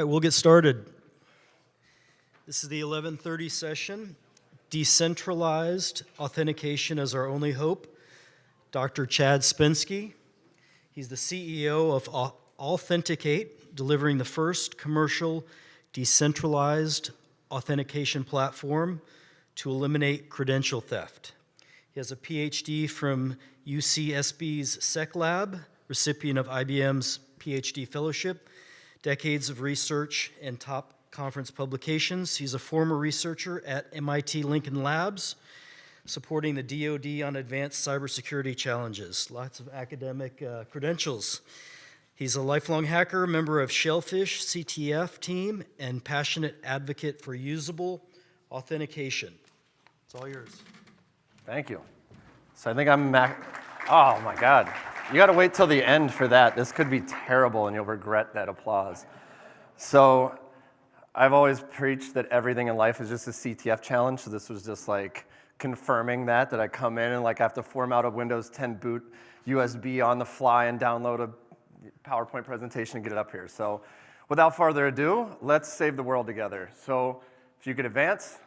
We'll get started. This is the 11:30 session. Decentralized authentication as our only hope. Dr. Chad Spensky. He's the CEO of Authenticate, delivering the first commercial decentralized authentication platform to eliminate credential theft. He has a PhD from UCSB's Sec Lab, recipient of IBM's PhD fellowship, decades of research and top conference publications. He's a former researcher at MIT Lincoln Labs, supporting the DoD on advanced cybersecurity challenges. Lots of academic credentials. He's a lifelong hacker, member of Shellfish CTF team, and passionate advocate for usable authentication. It's all yours. Thank you. So I think oh my God. You gotta wait till the end for that. This could be terrible and you'll regret that applause. So I've always preached that everything in life is just a CTF challenge, so this was just like confirming that I come in and like have to form out a Windows 10 boot USB on the fly and download a PowerPoint presentation and get it up here. So without further ado, let's save the world together. So if you could advance.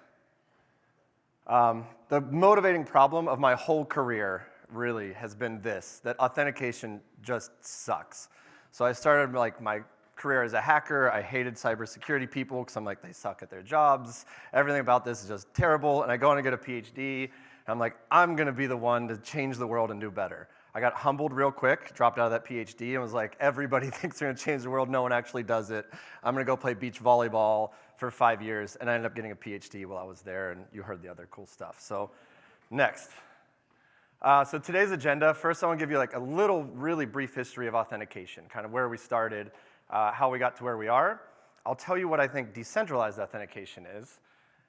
The motivating problem of my whole career really has been this, that authentication just sucks. So I started like my career as a hacker. I hated cybersecurity people because I'm like, they suck at their jobs. Everything about this is just terrible. And I go on to get a PhD, and I'm like, I'm gonna be the one to change the world and do better. I got humbled real quick, dropped out of that PhD, and was like, everybody thinks they're gonna change the world. No one actually does it. I'm gonna go play beach volleyball for 5 years, and I ended up getting a PhD while I was there, and you heard the other cool stuff. So next. So today's agenda, first I want to give you like a little really brief history of authentication, kind of where we started, how we got to where we are. I'll tell you what I think decentralized authentication is.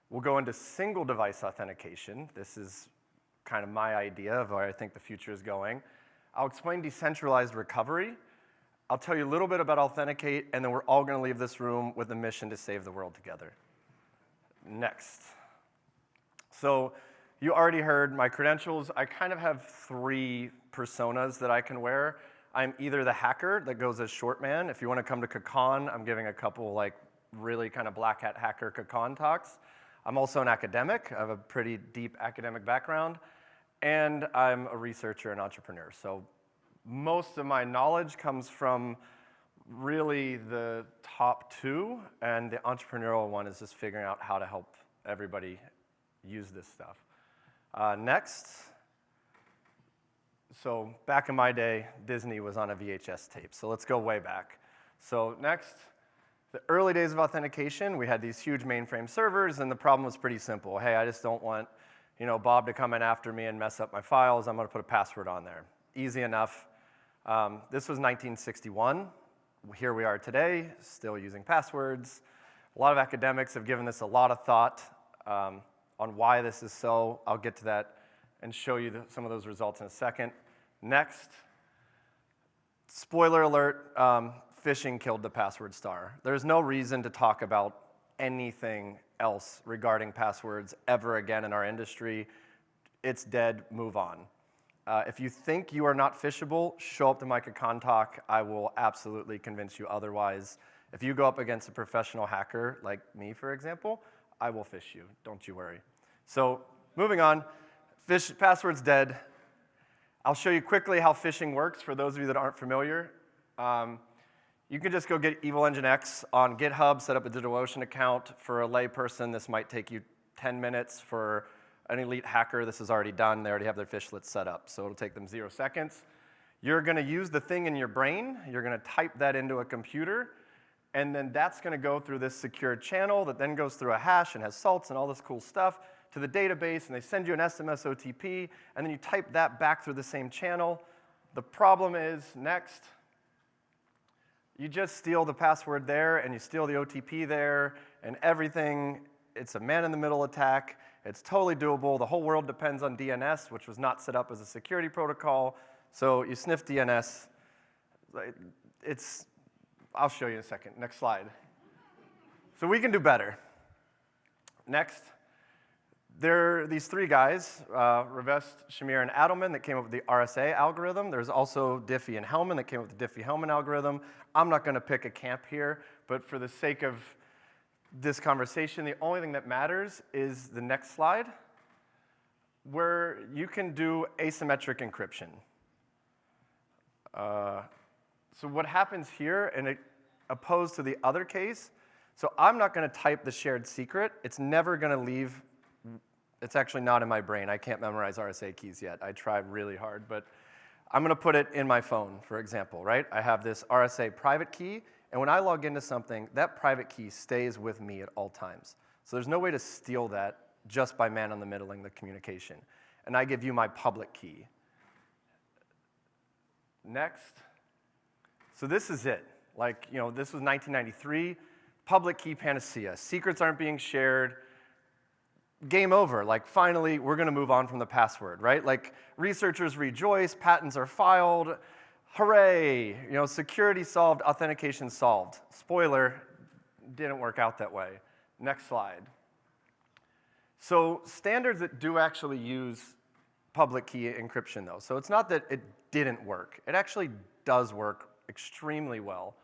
We'll go into single device authentication. This is kind of my idea of where I think the future is going. I'll explain decentralized recovery. I'll tell you a little bit about Authenticate, and then we're all going to leave this room with a mission to save the world together. Next. So you already heard my credentials. I kind of have 3 personas that I can wear. I'm either the hacker that goes as short man. If you want to come to KubeCon, I'm giving a couple like really kind of black hat hacker KubeCon talks. I'm also an academic. I have a pretty deep academic background. And I'm a researcher and entrepreneur. So most of my knowledge comes from really the top 2, and the entrepreneurial one is just figuring out how to help everybody use this stuff. Next, so back in my day, Disney was on a VHS tape, so let's go way back. So next, the early days of authentication, we had these huge mainframe servers, and the problem was pretty simple. Hey, I just don't want Bob to come in after me and mess up my files. I'm going to put a password on there. Easy enough. This was 1961. Here we are today, still using passwords. A lot of academics have given this a lot of thought on why this is so. I'll get to that and show you some of those results in a second. Next, spoiler alert, phishing killed the password star. There's no reason to talk about anything else regarding passwords ever again in our industry. It's dead, move on. If you think you are not phishable, show up to my KubeCon talk. I will absolutely convince you otherwise. If you go up against a professional hacker like me, for example, I will phish you, don't you worry. So moving on, password's dead. I'll show you quickly how phishing works for those of you that aren't familiar. You can just go get Evil Engine X on GitHub, set up a DigitalOcean account. For a lay person, this might take you 10 minutes. For an elite hacker, this is already done. They already have their fishlets set up, so it'll take them 0 seconds. You're gonna use the thing in your brain. You're gonna type that into a computer, and then that's gonna go through this secure channel that then goes through a hash and has salts and all this cool stuff to the database, and they send you an SMS OTP, and then you type that back through the same channel. The problem is, next, you just steal the password there, and you steal the OTP there, and everything, it's a man-in-the-middle attack. It's totally doable. The whole world depends on DNS, which was not set up as a security protocol. So you sniff DNS. I'll show you in a second. Next slide. So we can do better. Next, There are these three guys, Revest, Shamir, and Adelman, that came up with the RSA algorithm. There's also Diffie and Hellman that came up with the Diffie-Hellman algorithm. I'm not going to pick a camp here, but for the sake of this conversation, the only thing that matters is the next slide, where you can do asymmetric encryption. So what happens here, and opposed to the other case, so I'm not going to type the shared secret. It's never going to leave. It's actually not in my brain. I can't memorize RSA keys yet. I tried really hard, but I'm going to put it in my phone, for example, right? I have this RSA private key, and when I log into something, that private key stays with me at all times. So there's no way to steal that just by man-in-the-middling the communication. And I give you my public key. Next. So this is it. Like, this was 1993. Public key panacea. Secrets aren't being shared. Game over. Like, finally, we're going to move on from the password, right? Like, researchers rejoice. Patents are filed. Hooray. Security solved. Authentication solved. Spoiler, didn't work out that way. Next slide. So standards that do actually use public key encryption, though. So it's not that it didn't work. It actually does work extremely well,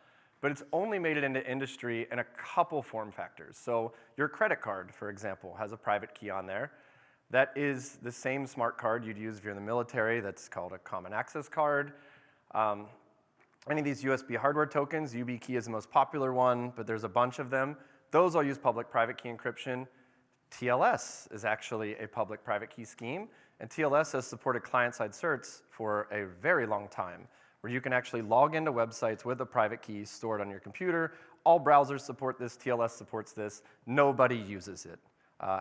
but it's only made it into industry in a couple form factors. So your credit card, for example, has a private key on there. That is the same smart card you'd use if you're in the military. That's called a common access card. Any of these USB hardware tokens, YubiKey is the most popular one, but there's a bunch of them. Those all use public-private key encryption. TLS is actually a public-private key scheme, and TLS has supported client-side certs for a very long time, where you can actually log into websites with a private key stored on your computer. All browsers support this. TLS supports this. Nobody uses it.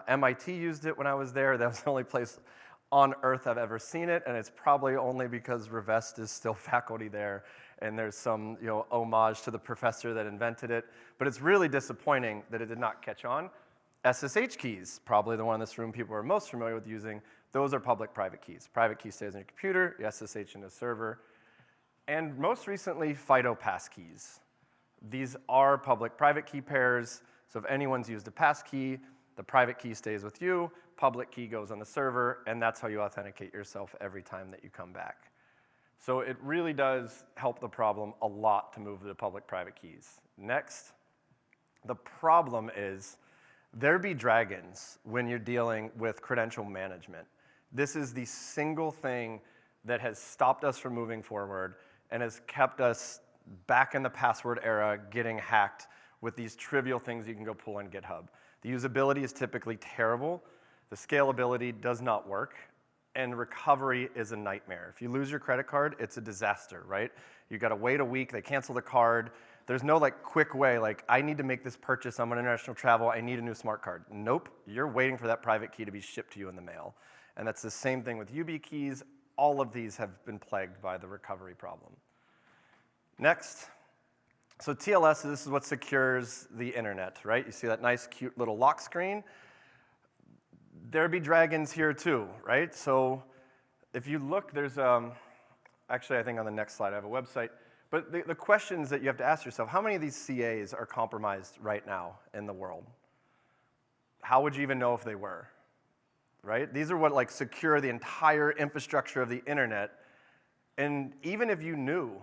MIT used it when I was there. That was the only place on earth I've ever seen it, and it's probably only because Revest is still faculty there, and there's some homage to the professor that invented it. But it's really disappointing that it did not catch on. SSH keys, probably the one in this room people are most familiar with using. Those are public-private keys. Private key stays on your computer, you SSH in a server. And most recently, FIDO passkeys. These are public-private key pairs, so if anyone's used a passkey, the private key stays with you, public key goes on the server, and that's how you authenticate yourself every time that you come back. So it really does help the problem a lot to move to the public-private keys. Next, the problem is there be dragons when you're dealing with credential management. This is the single thing that has stopped us from moving forward and has kept us back in the password era getting hacked with these trivial things you can go pull on GitHub. The usability is typically terrible. The scalability does not work. And recovery is a nightmare. If you lose your credit card, it's a disaster, right? You got to wait a week. They cancel the card. There's no quick way, I need to make this purchase. I'm on international travel. I need a new smart card. Nope. You're waiting for that private key to be shipped to you in the mail. And that's the same thing with YubiKeys. All of these have been plagued by the recovery problem. Next. So TLS, this is what secures the internet, right? You see that nice, cute little lock screen? There be dragons here too, right? So if you look, there's, actually I think on the next slide I have a website. But the questions that you have to ask yourself, how many of these CAs are compromised right now in the world? How would you even know if they were, right? These are what secure the entire infrastructure of the internet. And even if you knew,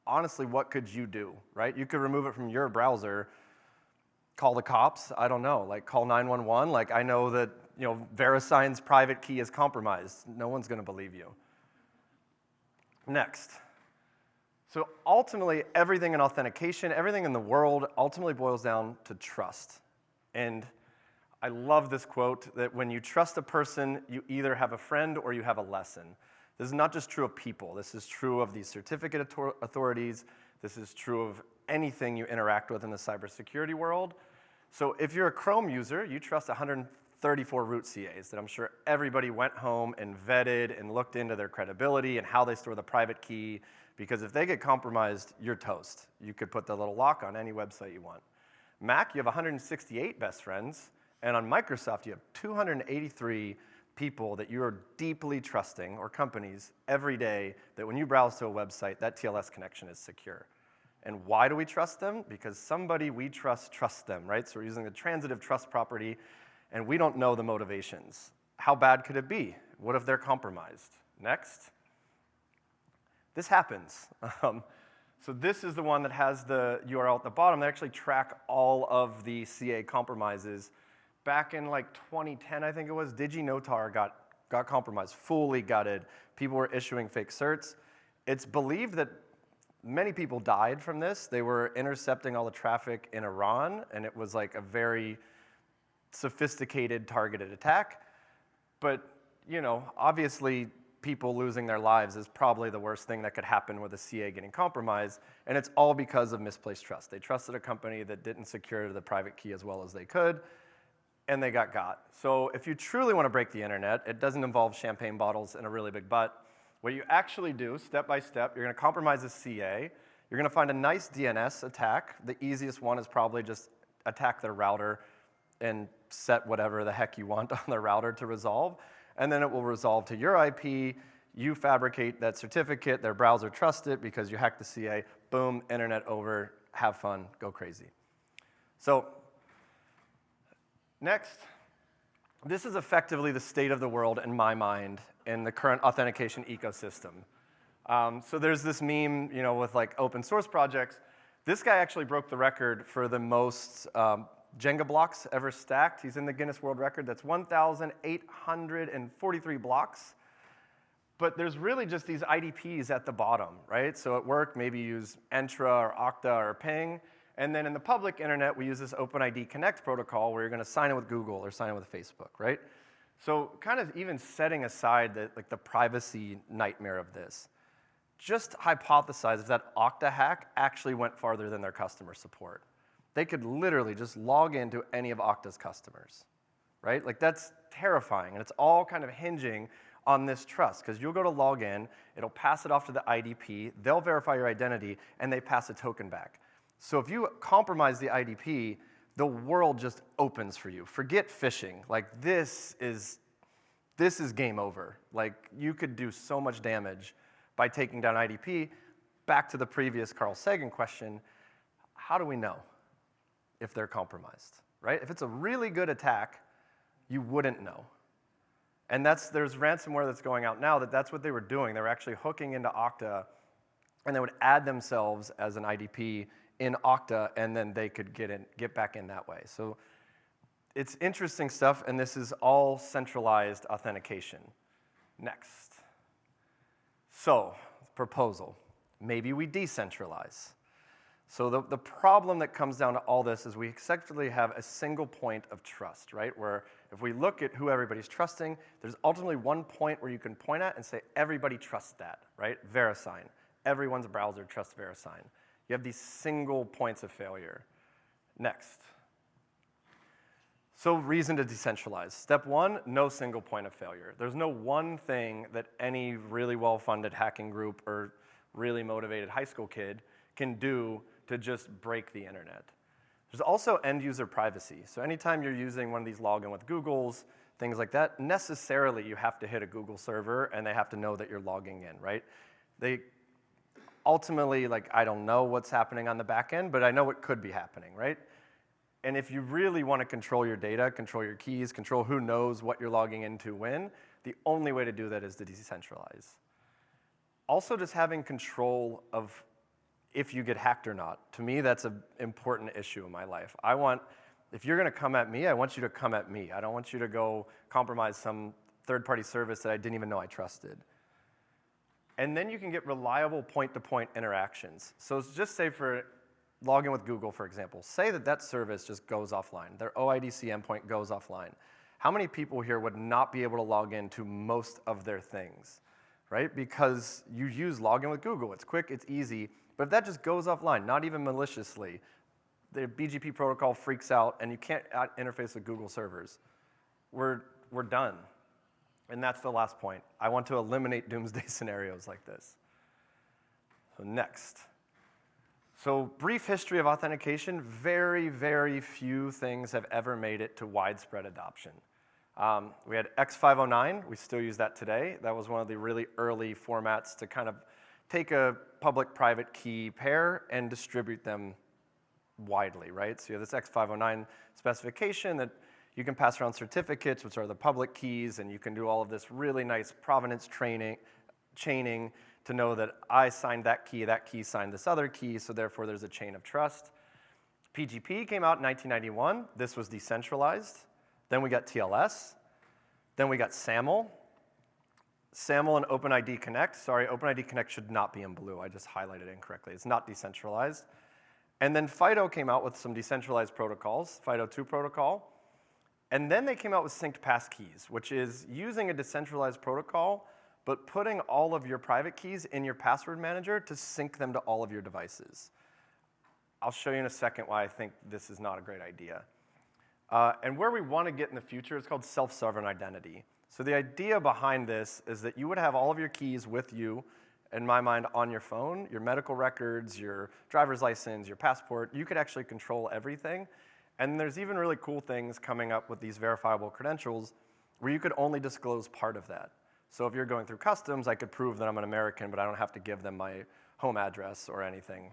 honestly, what could you do, right? You could remove it from your browser, call the cops, I don't know, call 911. I know that, VeriSign's private key is compromised. No one's going to believe you. Next. So ultimately, everything in authentication, everything in the world ultimately boils down to trust. And I love this quote that when you trust a person, you either have a friend or you have a lesson. This is not just true of people. This is true of these certificate authorities. This is true of anything you interact with in the cybersecurity world. So if you're a Chrome user, you trust 134 root CAs that I'm sure everybody went home and vetted and looked into their credibility and how they store the private key. Because if they get compromised, you're toast. You could put the little lock on any website you want. Mac, you have 168 best friends. And on Microsoft, you have 283 people that you are deeply trusting, or companies, every day, that when you browse to a website, that TLS connection is secure. And why do we trust them? Because somebody we trust trusts them, right? So we're using the transitive trust property. and we don't know the motivations. How bad could it be? What if they're compromised? Next. This happens. So this is the one that has the URL at the bottom. They actually track all of the CA compromises. Back in like 2010, I think it was, DigiNotar got compromised, fully gutted. People were issuing fake certs. It's believed that many people died from this. They were intercepting all the traffic in Iran, and it was like a very sophisticated, targeted attack. But, you know, obviously, people losing their lives is probably the worst thing that could happen with a CA getting compromised, and it's all because of misplaced trust. They trusted a company that didn't secure the private key as well as they could, and they got. So if you truly want to break the internet, it doesn't involve champagne bottles and a really big butt. What you actually do, step by step, you're going to compromise a CA. You're going to find a nice DNS attack. The easiest one is probably just attack their router and set whatever the heck you want on the router to resolve. And then it will resolve to your IP. You fabricate that certificate. Their browser trusts it because you hacked the CA. Boom, internet over. Have fun. Go crazy. So next, this is effectively the state of the world in my mind in the current authentication ecosystem. So there's this meme, you know, with like open source projects. This guy actually broke the record for the most Jenga blocks ever stacked. He's in the Guinness World Record. That's 1,843 blocks. But there's really just these IDPs at the bottom, right? So at work, maybe use Entra or Okta or Ping. And then in the public internet, we use this OpenID Connect protocol where you're going to sign in with Google or sign in with Facebook, right? So kind of even setting aside the privacy nightmare of this, just hypothesize if that Okta hack actually went farther than their customer support. They could literally just log into any of Okta's customers, right? Like that's terrifying, and it's all kind of hinging on this trust, because you'll go to log in, it'll pass it off to the IDP, they'll verify your identity, and they pass a token back. So if you compromise the IDP, the world just opens for you. Forget phishing. Like this is game over. Like you could do so much damage by taking down IDP. Back to the previous Carl Sagan question, how do we know if they're compromised, right? If it's a really good attack, you wouldn't know. And there's ransomware that's going out now that's what they were doing. They were actually hooking into Okta, and they would add themselves as an IDP in Okta, and then they could get back in that way. So it's interesting stuff, and this is all centralized authentication. Next. So, proposal. Maybe we decentralize. So the problem that comes down to all this is we effectively have a single point of trust, right? Where if we look at who everybody's trusting, there's ultimately one point where you can point at and say, everybody trusts that, right? VeriSign. Everyone's browser trusts VeriSign. You have these single points of failure. Next. So reason to decentralize. Step one, no single point of failure. There's no one thing that any really well-funded hacking group or really motivated high school kid can do to just break the internet. There's also end-user privacy. So anytime you're using one of these login with Googles, things like that, necessarily you have to hit a Google server and they have to know that you're logging in, right? They ultimately, like, I don't know what's happening on the back end, but I know what could be happening, right? And if you really want to control your data, control your keys, control who knows what you're logging into when, the only way to do that is to decentralize. Also, just having control of if you get hacked or not. To me, that's an important issue in my life. If you're going to come at me, I want you to come at me. I don't want you to go compromise some third-party service that I didn't even know I trusted. And then you can get reliable point-to-point interactions. So just say for login with Google, for example, say that service just goes offline. Their OIDC endpoint goes offline. How many people here would not be able to log into most of their things, right? Because you use login with Google. It's quick, it's easy. But if that just goes offline, not even maliciously, the BGP protocol freaks out and you can't interface with Google servers, we're done. And that's the last point. I want to eliminate doomsday scenarios like this. So next. So brief history of authentication, very, very few things have ever made it to widespread adoption. We had X509, we still use that today. That was one of the really early formats to kind of take a public-private key pair and distribute them widely, right? So you have this X509 specification that You can pass around certificates, which are the public keys, and you can do all of this really nice provenance chaining to know that I signed that key signed this other key, so therefore there's a chain of trust. PGP came out in 1991. This was decentralized. Then we got TLS. Then we got SAML. SAML and OpenID Connect. Sorry, OpenID Connect should not be in blue. I just highlighted it incorrectly. It's not decentralized. And then FIDO came out with some decentralized protocols, FIDO2 protocol. And then they came out with synced passkeys, which is using a decentralized protocol, but putting all of your private keys in your password manager to sync them to all of your devices. I'll show you in a second why I think this is not a great idea. And where we want to get in the future is called self-sovereign identity. So the idea behind this is that you would have all of your keys with you, in my mind, on your phone, your medical records, your driver's license, your passport. You could actually control everything. And there's even really cool things coming up with these verifiable credentials where you could only disclose part of that. So if you're going through customs, I could prove that I'm an American, but I don't have to give them my home address or anything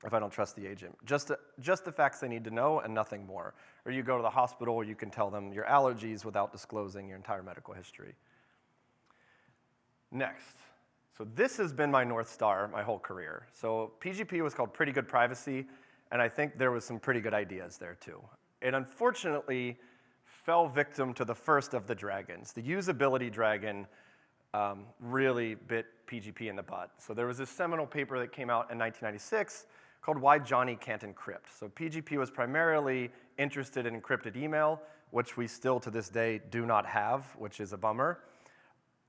if I don't trust the agent. Just the facts they need to know and nothing more. Or you go to the hospital, you can tell them your allergies without disclosing your entire medical history. Next. So this has been my North Star my whole career. So PGP was called Pretty Good Privacy, and I think there was some pretty good ideas there too. It unfortunately fell victim to the first of the dragons. The usability dragon really bit PGP in the butt. So there was this seminal paper that came out in 1996 called Why Johnny Can't Encrypt. So PGP was primarily interested in encrypted email, which we still to this day do not have, which is a bummer.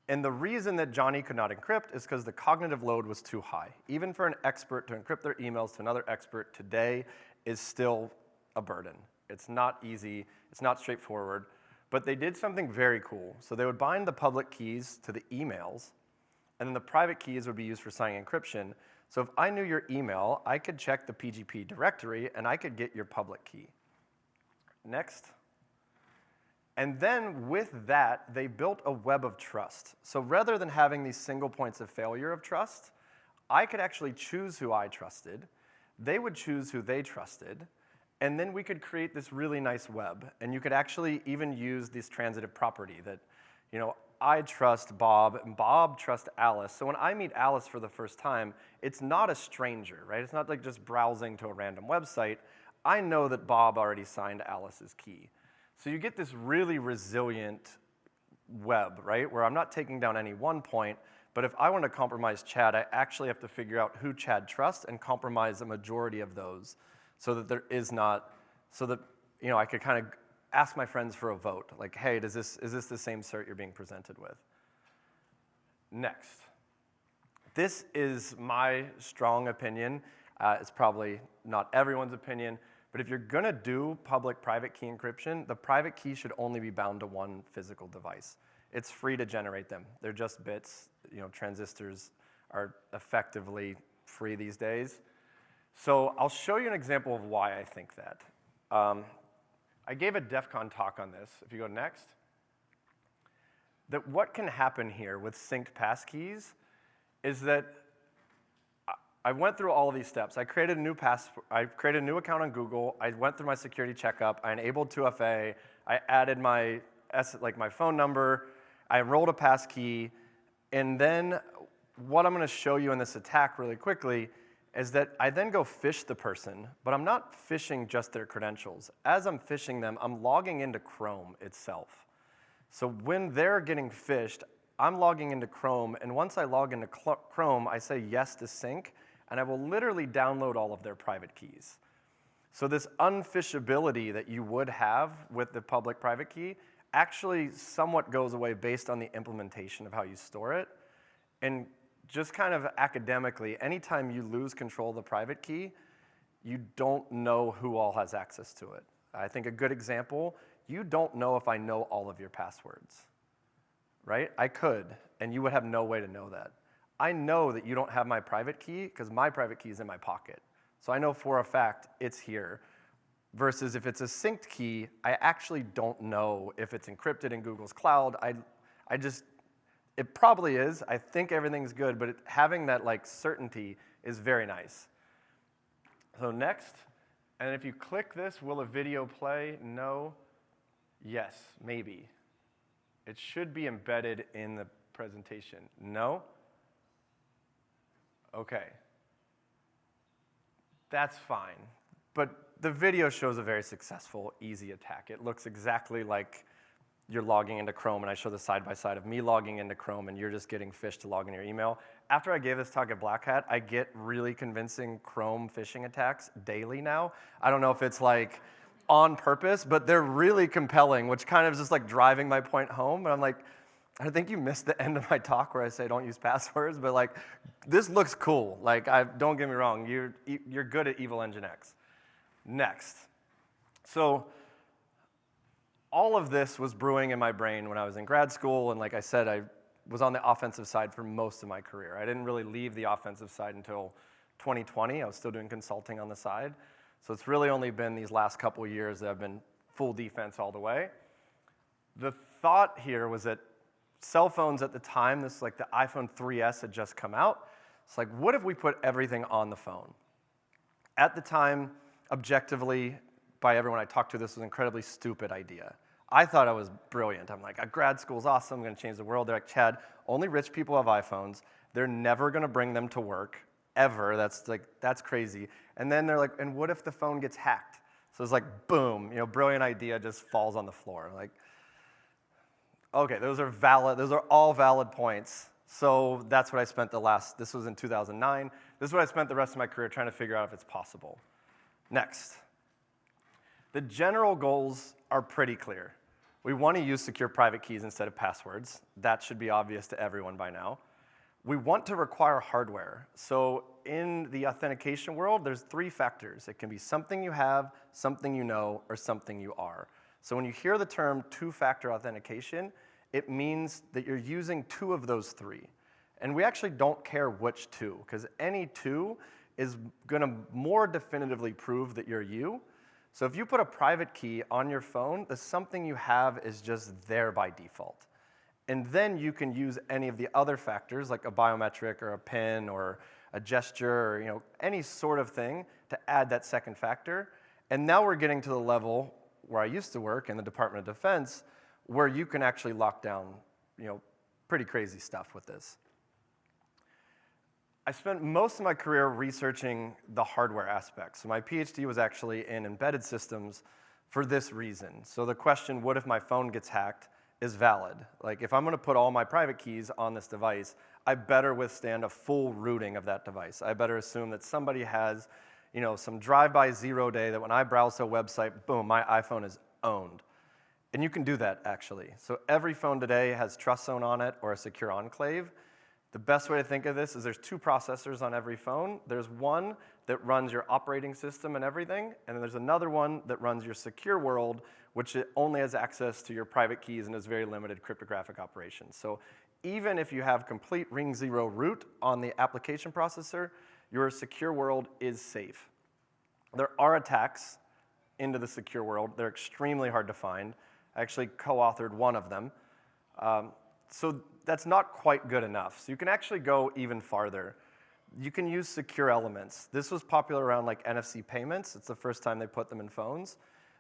And the reason that Johnny could not encrypt is because the cognitive load was too high. Even for an expert to encrypt their emails to another expert today is still a burden. It's not easy, it's not straightforward, but they did something very cool. So they would bind the public keys to the emails, and then the private keys would be used for signing encryption. So if I knew your email, I could check the PGP directory, and I could get your public key. Next. And then with that, they built a web of trust. So rather than having these single points of failure of trust, I could actually choose who I trusted. They would choose who they trusted. And then we could create this really nice web. And you could actually even use this transitive property that, you know, I trust Bob, and Bob trusts Alice. So when I meet Alice for the first time, it's not a stranger, right? It's not like just browsing to a random website. I know that Bob already signed Alice's key. So you get this really resilient web, right, where I'm not taking down any one point, but if I want to compromise Chad, I actually have to figure out who Chad trusts and compromise a majority of those so that there is not, so that, you know, I could kind of ask my friends for a vote. Like, hey, is this the same cert you're being presented with? Next. This is my strong opinion. It's probably not everyone's opinion, but if you're going to do public-private key encryption, the private key should only be bound to one physical device. It's free to generate them. They're just bits. You know, transistors are effectively free these days. So I'll show you an example of why I think that. I gave a DEF CON talk on this. If you go next. That what can happen here with synced passkeys is that I went through all of these steps. I created a new account on Google. I went through my security checkup. I enabled 2FA. I added my phone number. I enrolled a passkey. And then what I'm going to show you in this attack really quickly is that I then go phish the person, but I'm not phishing just their credentials. As I'm phishing them, I'm logging into Chrome itself. So when they're getting phished, I'm logging into Chrome, and once I log into Chrome, I say yes to sync, and I will literally download all of their private keys. So this unphishability that you would have with the public-private key actually somewhat goes away based on the implementation of how you store it. And just kind of academically, anytime you lose control of the private key, you don't know who all has access to it. I think a good example, you don't know if I know all of your passwords, right? I could, and you would have no way to know that. I know that you don't have my private key because my private key is in my pocket. So I know for a fact it's here. Versus if it's a synced key, I actually don't know if it's encrypted in Google's cloud. It probably is. I think everything's good, but having that certainty is very nice. So next, and if you click this, will a video play? No. Yes, maybe. It should be embedded in the presentation. No? Okay. That's fine. But the video shows a very successful, easy attack. It looks exactly like you're logging into Chrome, and I show the side-by-side of me logging into Chrome, and you're just getting phished to log in your email. After I gave this talk at Black Hat, I get really convincing Chrome phishing attacks daily now. I don't know if it's like on purpose, but they're really compelling, which kind of is just like driving my point home. And I'm like, I think you missed the end of my talk where I say don't use passwords, but like, this looks cool. Like, don't get me wrong, you're good at Evil Engine X. Next. So all of this was brewing in my brain when I was in grad school, and like I said, I was on the offensive side for most of my career. I didn't really leave the offensive side until 2020. I was still doing consulting on the side. So it's really only been these last couple of years that I've been full defense all the way. The thought here was that cell phones at the time, this like the iPhone 3S had just come out. It's like, what if we put everything on the phone? At the time, objectively, by everyone I talked to, this was an incredibly stupid idea. I thought I was brilliant. I'm like, grad school's awesome, I'm gonna change the world. They're like, Chad, only rich people have iPhones. They're never gonna bring them to work, ever. That's crazy. And then they're like, and what if the phone gets hacked? So it's like, boom, brilliant idea just falls on the floor. Like, okay, those are valid, those are all valid points. So that's what I spent this was in 2009. This is what I spent the rest of my career trying to figure out if it's possible. Next. The general goals are pretty clear. We want to use secure private keys instead of passwords. That should be obvious to everyone by now. We want to require hardware. So in the authentication world, there's 3 factors. It can be something you have, something you know, or something you are. So when you hear the term two-factor authentication, it means that you're using 2 of those 3. And we actually don't care which 2, because any 2 is going to more definitively prove that you're you. So if you put a private key on your phone, the something you have is just there by default. And then you can use any of the other factors, like a biometric or a PIN or a gesture or any sort of thing to add that second factor. And now we're getting to the level where I used to work in the Department of Defense, where you can actually lock down pretty crazy stuff with this. I spent most of my career researching the hardware aspects. So my PhD was actually in embedded systems for this reason. So the question, what if my phone gets hacked, is valid. Like, if I'm going to put all my private keys on this device, I better withstand a full rooting of that device. I better assume that somebody has some drive-by 0 day that when I browse to a website, boom, my iPhone is owned. And you can do that, actually. So every phone today has Trust Zone on it or a secure enclave. The best way to think of this is there's 2 processors on every phone. There's one that runs your operating system and everything, and then there's another one that runs your secure world, which only has access to your private keys and has very limited cryptographic operations. So even if you have complete ring 0 root on the application processor, your secure world is safe. There are attacks into the secure world. They're extremely hard to find. I actually co-authored one of them. So that's not quite good enough. So you can actually go even farther. You can use secure elements. This was popular around like NFC payments. It's the first time they put them in phones.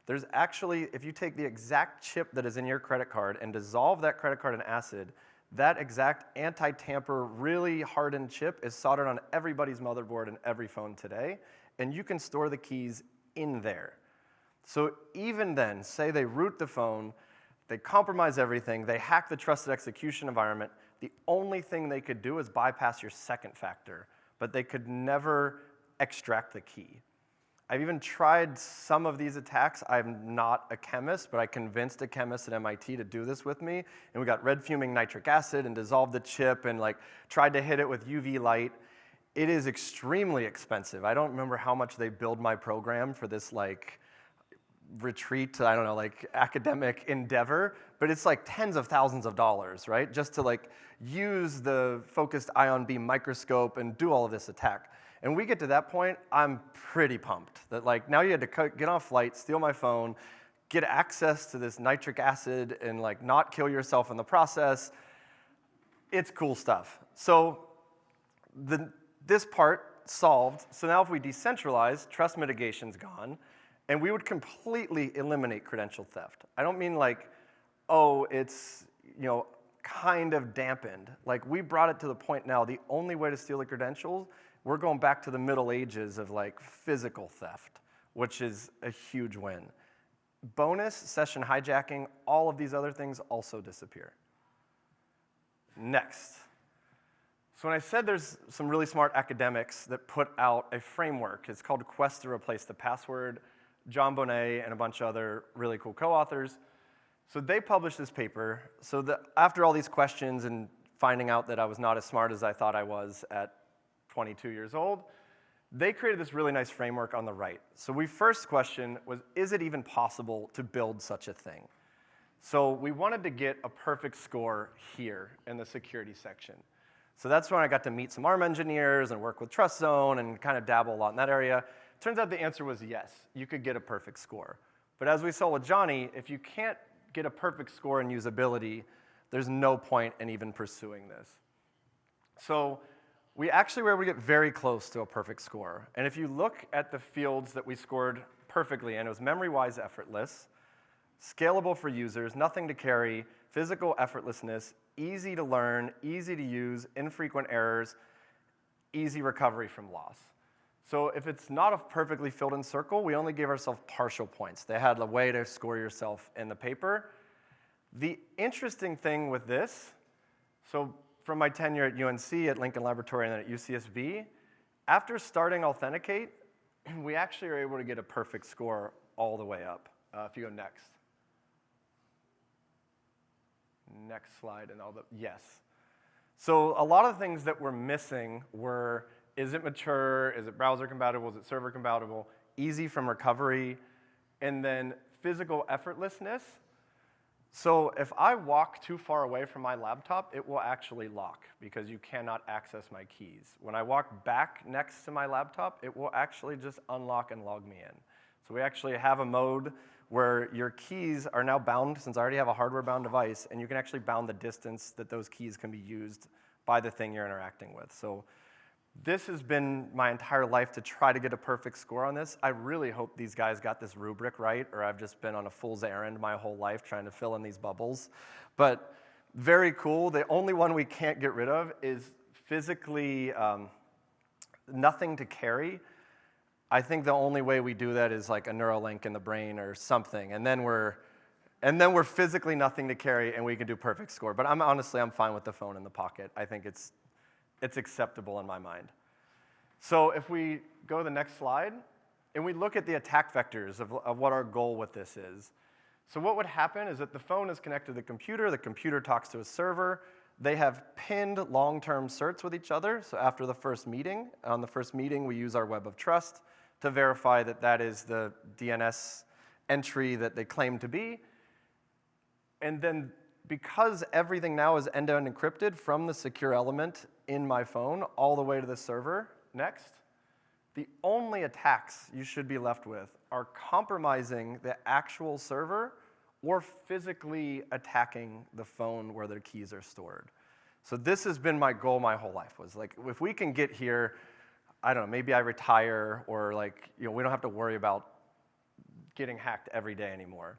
There's actually, if you take the exact chip that is in your credit card and dissolve that credit card in acid, that exact anti-tamper, really hardened chip is soldered on everybody's motherboard and every phone today, and you can store the keys in there. So even then, say they root the phone, they compromise everything, they hack the trusted execution environment, the only thing they could do is bypass your second factor, but they could never extract the key. I've even tried some of these attacks. I'm not a chemist, but I convinced a chemist at MIT to do this with me, and we got red fuming nitric acid and dissolved the chip and tried to hit it with UV light. It is extremely expensive. I don't remember how much they billed my program for this retreat, academic endeavor, but it's like tens of thousands of dollars, right? Just to use the focused ion beam microscope and do all of this attack. And we get to that point, I'm pretty pumped that now you had to get on a flight, steal my phone, get access to this nitric acid and not kill yourself in the process. It's cool stuff. So this part solved. So now if we decentralize, trust mitigation's gone. And we would completely eliminate credential theft. I don't mean like, oh, it's, kind of dampened. Like, we brought it to the point now, the only way to steal the credentials, we're going back to the Middle Ages of like physical theft, which is a huge win. Bonus, session hijacking, all of these other things also disappear. Next. So when I said there's some really smart academics that put out a framework, it's called Quest to Replace the Password, John Bonet and a bunch of other really cool co-authors. So they published this paper. So after all these questions and finding out that I was not as smart as I thought I was at 22 years old, they created this really nice framework on the right. So we first question was, is it even possible to build such a thing? So we wanted to get a perfect score here in the security section. So that's when I got to meet some ARM engineers and work with TrustZone and kind of dabble a lot in that area. Turns out the answer was yes, you could get a perfect score. But as we saw with Johnny, if you can't get a perfect score in usability, there's no point in even pursuing this. So we actually were able to get very close to a perfect score. And if you look at the fields that we scored perfectly, and it was memory-wise effortless, scalable for users, nothing to carry, physical effortlessness, easy to learn, easy to use, infrequent errors, easy recovery from loss. So if it's not a perfectly filled in circle, we only gave ourselves partial points. They had a way to score yourself in the paper. The interesting thing with this, so from my tenure at UNC, at Lincoln Laboratory, and then at UCSB, after starting Authenticate, we actually are able to get a perfect score all the way up. If you go next. Next slide, and yes. So a lot of things that were missing were, is it mature, is it browser compatible, is it server compatible, easy from recovery, and then physical effortlessness. So if I walk too far away from my laptop, it will actually lock because you cannot access my keys. When I walk back next to my laptop, it will actually just unlock and log me in. So we actually have a mode where your keys are now bound, since I already have a hardware-bound device, and you can actually bound the distance that those keys can be used by the thing you're interacting with. So this has been my entire life to try to get a perfect score on this. I really hope these guys got this rubric right, or I've just been on a fool's errand my whole life trying to fill in these bubbles. But very cool. The only one we can't get rid of is physically nothing to carry. I think the only way we do that is like a Neuralink in the brain or something, and then we're physically nothing to carry, and we can do perfect score. But honestly, I'm fine with the phone in the pocket. I think it's acceptable in my mind. So if we go to the next slide, and we look at the attack vectors of what our goal with this is. So what would happen is that the phone is connected to the computer talks to a server, they have pinned long-term certs with each other. So after the first meeting, on the first meeting, we use our web of trust to verify that that is the DNS entry that they claim to be. And then because everything now is end-to-end encrypted from the secure element in my phone all the way to the server, next, the only attacks you should be left with are compromising the actual server or physically attacking the phone where their keys are stored. So this has been my goal my whole life, was like, if we can get here, I don't know, maybe I retire, or like, we don't have to worry about getting hacked every day anymore.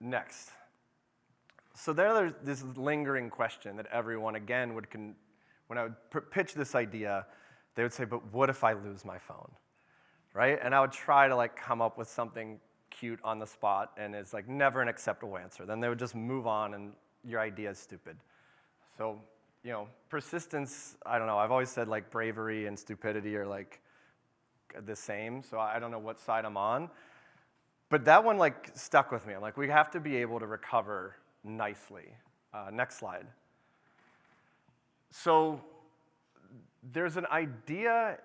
Next. So there's this lingering question that everyone, again, when I would pitch this idea, they would say, but what if I lose my phone, right? And I would try to like come up with something cute on the spot, and it's like never an acceptable answer. Then they would just move on, and your idea is stupid. So, persistence, I don't know. I've always said like bravery and stupidity are like the same, so I don't know what side I'm on. But that one like stuck with me. I'm like, we have to be able to recover nicely. Next slide. So there's an idea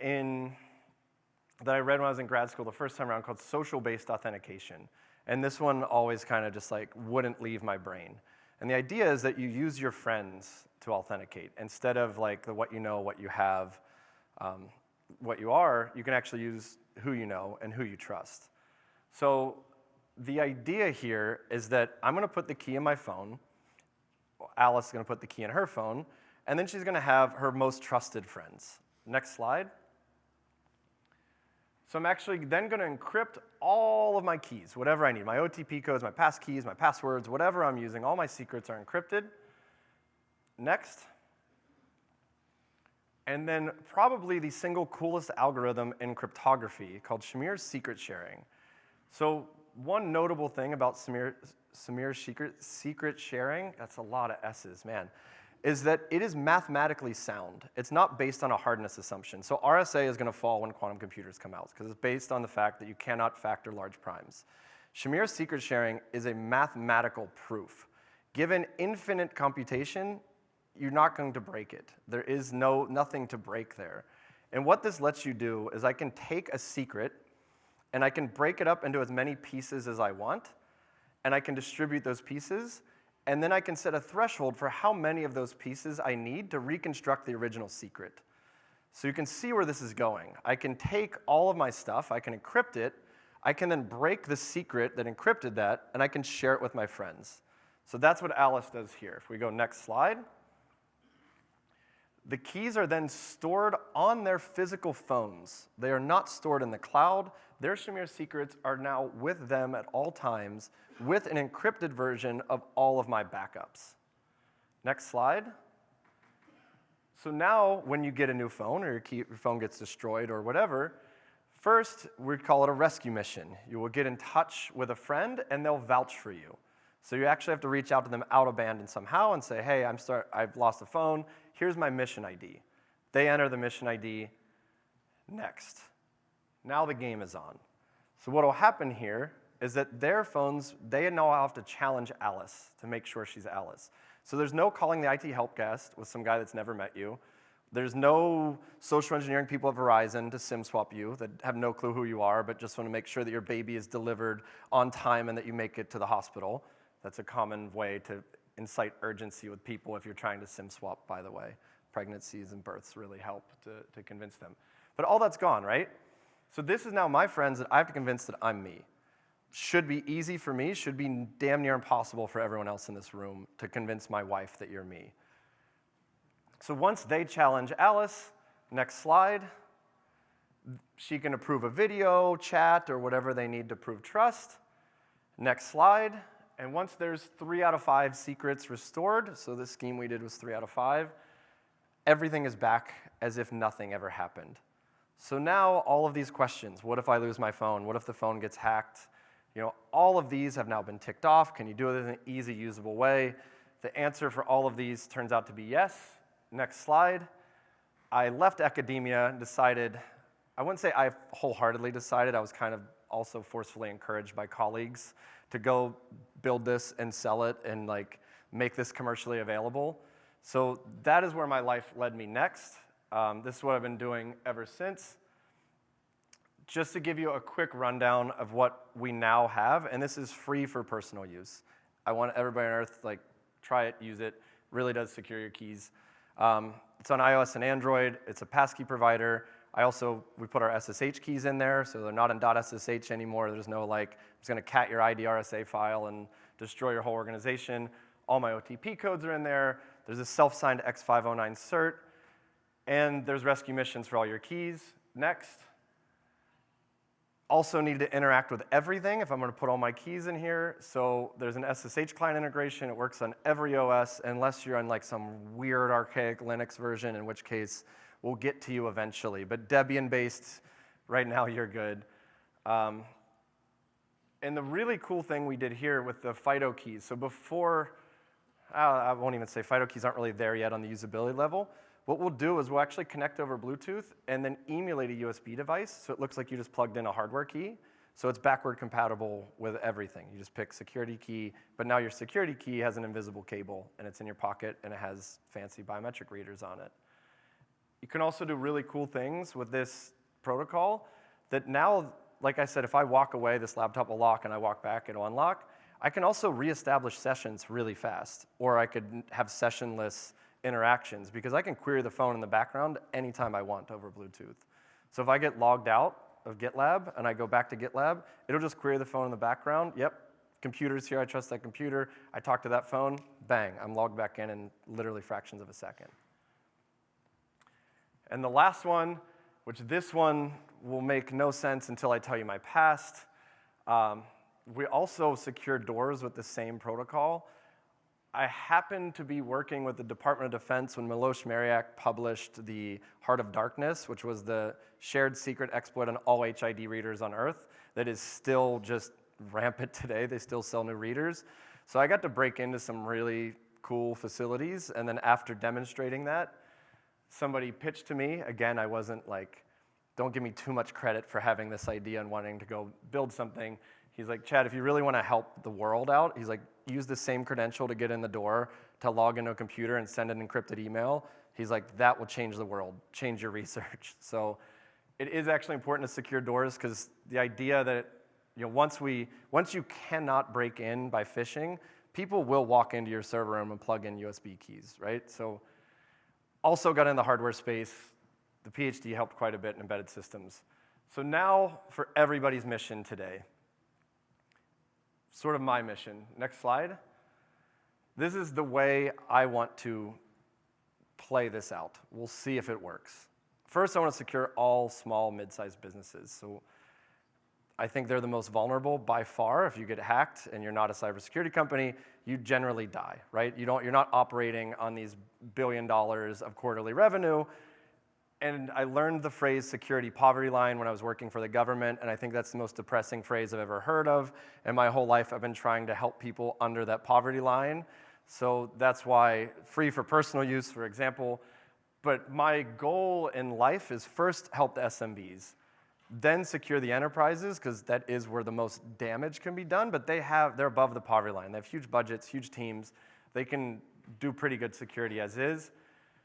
that I read when I was in grad school the first time around called social-based authentication. And this one always kind of just like wouldn't leave my brain. And the idea is that you use your friends to authenticate. Instead of like the what you know, what you have, what you are, you can actually use who you know and who you trust. So the idea here is that I'm going to put the key in my phone, Alice is going to put the key in her phone, and then she's going to have her most trusted friends. Next slide. So I'm actually then going to encrypt all of my keys, whatever I need. My OTP codes, my pass keys, my passwords, whatever I'm using, all my secrets are encrypted. Next. And then probably the single coolest algorithm in cryptography called Shamir's secret sharing. So one notable thing about Shamir's secret sharing, that's a lot of S's, man, is that it is mathematically sound. It's not based on a hardness assumption. So RSA is going to fall when quantum computers come out because it's based on the fact that you cannot factor large primes. Shamir's secret sharing is a mathematical proof. Given infinite computation, you're not going to break it. There is nothing to break there. And what this lets you do is I can take a secret and I can break it up into as many pieces as I want, and I can distribute those pieces, and then I can set a threshold for how many of those pieces I need to reconstruct the original secret. So you can see where this is going. I can take all of my stuff, I can encrypt it, I can then break the secret that encrypted that, and I can share it with my friends. So that's what Alice does here. If we go next slide. The keys are then stored on their physical phones. They are not stored in the cloud. Their Shamir secrets are now with them at all times with an encrypted version of all of my backups. Next slide. So now when you get a new phone or your phone gets destroyed or whatever, first we call it a rescue mission. You will get in touch with a friend and they'll vouch for you. So you actually have to reach out to them out of band and somehow and say, hey, I've lost a phone. Here's my mission ID. They enter the mission ID. Next. Now the game is on. So what will happen here is that their phones, they now have to challenge Alice to make sure she's Alice. So there's no calling the IT help desk with some guy that's never met you. There's no social engineering people at Verizon to SIM swap you that have no clue who you are, but just want to make sure that your baby is delivered on time and that you make it to the hospital. That's a common way to incite urgency with people if you're trying to SIM swap, by the way. Pregnancies and births really help to convince them. But all that's gone, right? So this is now my friends that I have to convince that I'm me. Should be easy for me, should be damn near impossible for everyone else in this room to convince my wife that you're me. So once they challenge Alice, next slide, she can approve a video, chat, or whatever they need to prove trust. Next slide. And once there's 3 out of 5 secrets restored, so this scheme we did was 3 out of 5, everything is back as if nothing ever happened. So now all of these questions, what if I lose my phone? What if the phone gets hacked? All of these have now been ticked off. Can you do it in an easy, usable way? The answer for all of these turns out to be yes. Next slide. I left academia and decided, I wouldn't say I wholeheartedly decided, I was kind of also forcefully encouraged by colleagues to go build this and sell it and make this commercially available. So that is where my life led me next. This is what I've been doing ever since. Just to give you a quick rundown of what we now have, and this is free for personal use. I want everybody on earth, try it, use it. Really does secure your keys. It's on iOS and Android. It's a passkey provider. We put our SSH keys in there, so they're not in .ssh anymore. There's no it's gonna cat your ID RSA file and destroy your whole organization. All my OTP codes are in there. There's a self-signed X509 cert, and there's rescue missions for all your keys. Next. Also need to interact with everything if I'm gonna put all my keys in here. So there's an SSH client integration. It works on every OS, unless you're on some weird archaic Linux version, in which case we'll get to you eventually. But Debian-based, right now you're good. And the really cool thing we did here with the FIDO keys, so before, I won't even say FIDO keys aren't really there yet on the usability level. What we'll do is we'll actually connect over Bluetooth and then emulate a USB device so it looks like you just plugged in a hardware key. So it's backward compatible with everything. You just pick security key, but now your security key has an invisible cable and it's in your pocket and it has fancy biometric readers on it. You can also do really cool things with this protocol that now, like I said, if I walk away, this laptop will lock and I walk back, it'll unlock. I can also reestablish sessions really fast, or I could have sessionless interactions because I can query the phone in the background anytime I want over Bluetooth. So if I get logged out of GitLab and I go back to GitLab, it'll just query the phone in the background. Yep, computer's here, I trust that computer. I talk to that phone, bang, I'm logged back in literally fractions of a second. And the last one, which this one will make no sense until I tell you my past. We also secure doors with the same protocol. I happened to be working with the Department of Defense when Miloš Mariak published the Heart of Darkness, which was the shared secret exploit on all HID readers on Earth that is still just rampant today. They still sell new readers. So I got to break into some really cool facilities, and then after demonstrating that, somebody pitched to me. Again, I wasn't like, don't give me too much credit for having this idea and wanting to go build something. He's like, Chad, if you really want to help the world out, he's like, use the same credential to get in the door, to log into a computer and send an encrypted email. He's like, that will change the world, change your research. So it is actually important to secure doors, because the idea that once you cannot break in by phishing, people will walk into your server room and plug in USB keys, right? So also got in the hardware space. The PhD helped quite a bit in embedded systems. So now for everybody's mission today. Sort of my mission. Next slide. This is the way I want to play this out. We'll see if it works. First, I want to secure all small, mid-sized businesses. So I think they're the most vulnerable by far. If you get hacked and you're not a cybersecurity company, you generally die, right? You're not operating on these $1 billion of quarterly revenue. And I learned the phrase security poverty line when I was working for the government, and I think that's the most depressing phrase I've ever heard of. And my whole life I've been trying to help people under that poverty line. So that's why free for personal use, for example. But my goal in life is first help the SMBs, then secure the enterprises, because that is where the most damage can be done. But they're above the poverty line. They have huge budgets, huge teams. They can do pretty good security as is.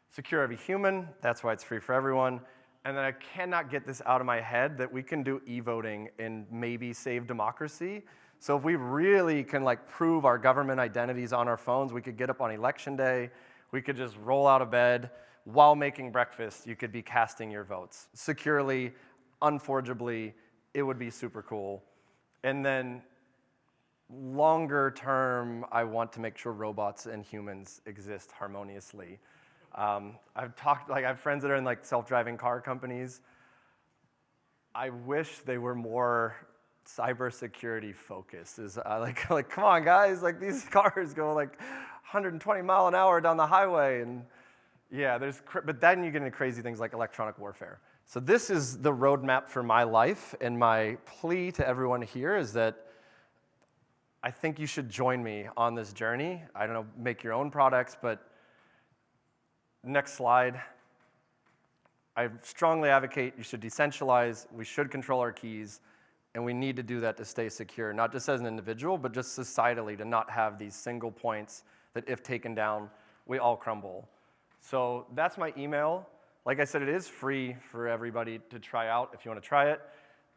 Secure every human, that's why it's free for everyone. And then I cannot get this out of my head that we can do e-voting and maybe save democracy. So if we really can prove our government identities on our phones, we could get up on election day, we could just roll out of bed while making breakfast, you could be casting your votes securely, unforgeably. It would be super cool. And then longer term, I want to make sure robots and humans exist harmoniously. I have friends that are in self-driving car companies. I wish they were more cybersecurity focused. Come on guys, these cars go 120 mile an hour down the highway, and yeah, but then you get into crazy things like electronic warfare. So this is the roadmap for my life, and my plea to everyone here is that I think you should join me on this journey. I don't know, make your own products, but next slide. I strongly advocate you should decentralize, we should control our keys, and we need to do that to stay secure, not just as an individual, but just societally, to not have these single points that if taken down, we all crumble. So that's my email. Like I said, it is free for everybody to try out if you want to try it.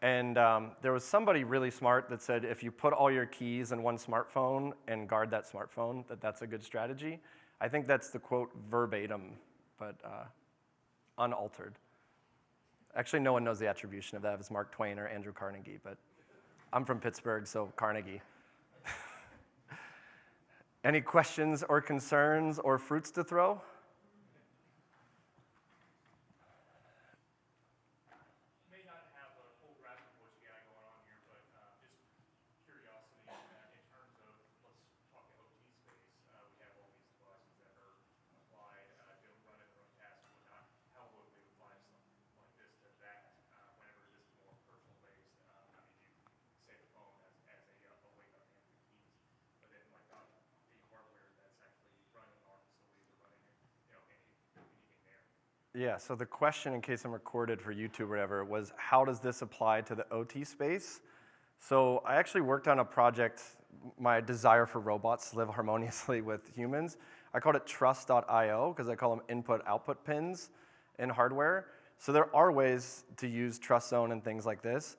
And there was somebody really smart that said if you put all your keys in one smartphone and guard that smartphone, that's a good strategy. I think that's the quote verbatim, but unaltered. Actually, no one knows the attribution of that, if it's Mark Twain or Andrew Carnegie, but I'm from Pittsburgh, so Carnegie. Any questions or concerns or fruits to throw? Yeah, so the question, in case I'm recorded for YouTube or whatever, was how does this apply to the OT space? So I actually worked on a project, my desire for robots to live harmoniously with humans. I called it trust.io because I call them input-output pins in hardware. So there are ways to use trust zone and things like this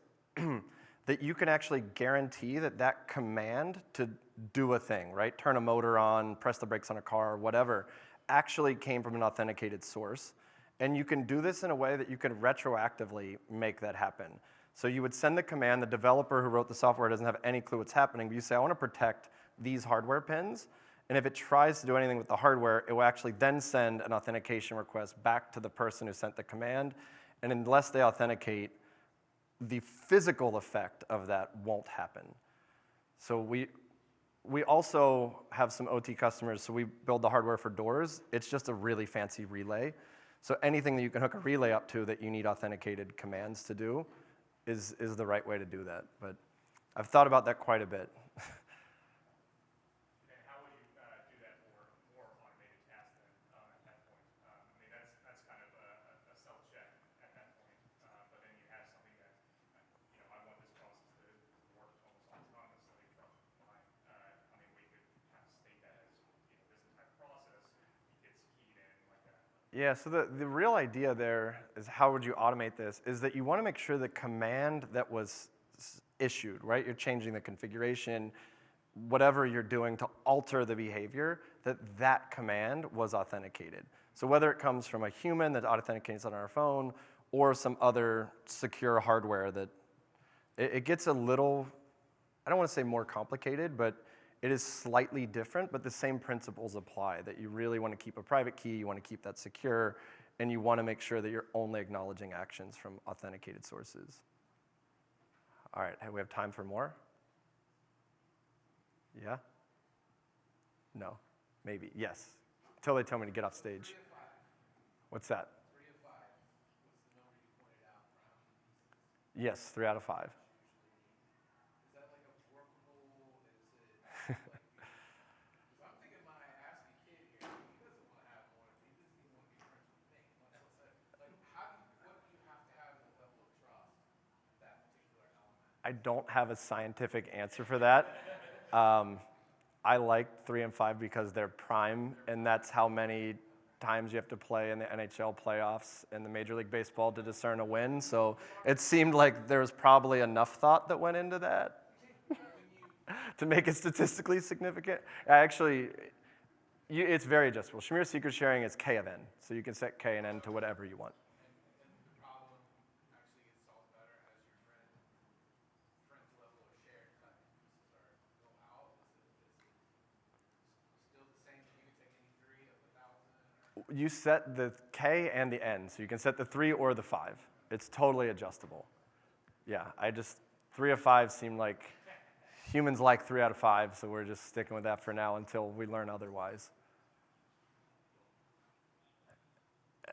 that you can actually guarantee that command to do a thing, right? Turn a motor on, press the brakes on a car, whatever, actually came from an authenticated source. And you can do this in a way that you can retroactively make that happen. So you would send the command, the developer who wrote the software doesn't have any clue what's happening, but you say, I want to protect these hardware pins. And if it tries to do anything with the hardware, it will actually then send an authentication request back to the person who sent the command. And unless they authenticate, the physical effect of that won't happen. So we also have some OT customers, so we build the hardware for doors. It's just a really fancy relay. So anything that you can hook a relay up to that you need authenticated commands to do is the right way to do that. But I've thought about that quite a bit. And how would you do that for more automated tasks then at that point? I mean, that's kind of a self-check at that point. But then you have something that, I want this process to work almost autonomously from my, I mean, we could kind of state that as, this entire process gets keyed in like that. Yeah, so the real idea there is how would you automate this, is that you want to make sure the command that was issued, right? You're changing the configuration, whatever you're doing to alter the behavior, that command was authenticated. So whether it comes from a human that authenticates on our phone or some other secure hardware that, it gets a little, I don't want to say more complicated, but it is slightly different, but the same principles apply, that you really want to keep a private key, you want to keep that secure, and you want to make sure that you're only acknowledging actions from authenticated sources. All right, we have time for more? Yeah? No? Maybe? Yes. Until they tell me to get off stage. 3 of 5. What's that? 3 of 5 was the number you pointed out from. Yes, 3 out of 5. Is that like a workable? Is it like? Because I'm thinking my ASCII kid here. He doesn't want to have more. He doesn't even want to be friends with me. Much less like what do you have to have in the level of trust that particular element? I don't have a scientific answer for that. I like 3 and 5 because they're prime, and that's how many times you have to play in the NHL playoffs and the Major League Baseball to discern a win. So it seemed like there was probably enough thought that went into that to make it statistically significant. It's very adjustable. Shamir secret sharing is K of N, so you can set K and N to whatever you want. And the problem actually gets solved better as your friend's level of shared pieces go out. Is it still the same? You can take any 3 of 1,000? You set the K and the N, so you can set the 3 or the 5. It's totally adjustable. Yeah, 3 of 5 seemed like humans like 3 out of 5, so we're just sticking with that for now until we learn otherwise.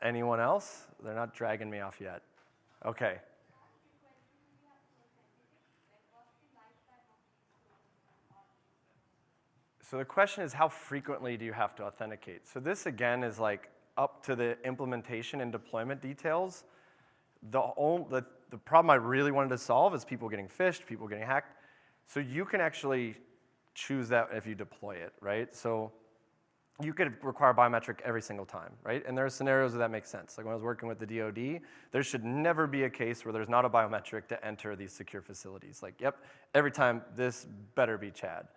Anyone else? They're not dragging me off yet. Okay. So the question is, how frequently do you have to authenticate? So this, again, is like up to the implementation and deployment details. The problem I really wanted to solve is people getting phished, people getting hacked. So you can actually choose that if you deploy it, right? So you could require biometric every single time, right? And there are scenarios where that makes sense. Like when I was working with the DoD, there should never be a case where there's not a biometric to enter these secure facilities. Like, yep, every time, this better be Chad.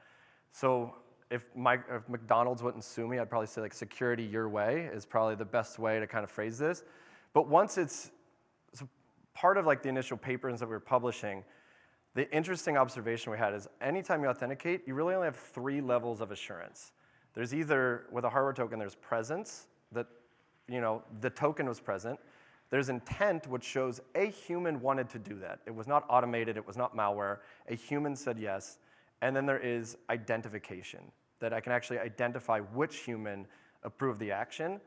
So if McDonald's wouldn't sue me, I'd probably say like security your way is probably the best way to kind of phrase this. But once it's so part of like the initial papers that we were publishing, the interesting observation we had is anytime you authenticate, you really only have 3 levels of assurance. There's either, with a hardware token, there's presence, that the token was present. There's intent, which shows a human wanted to do that. It was not automated, it was not malware. A human said yes. And then there is identification, that I can actually identify which human approved the action.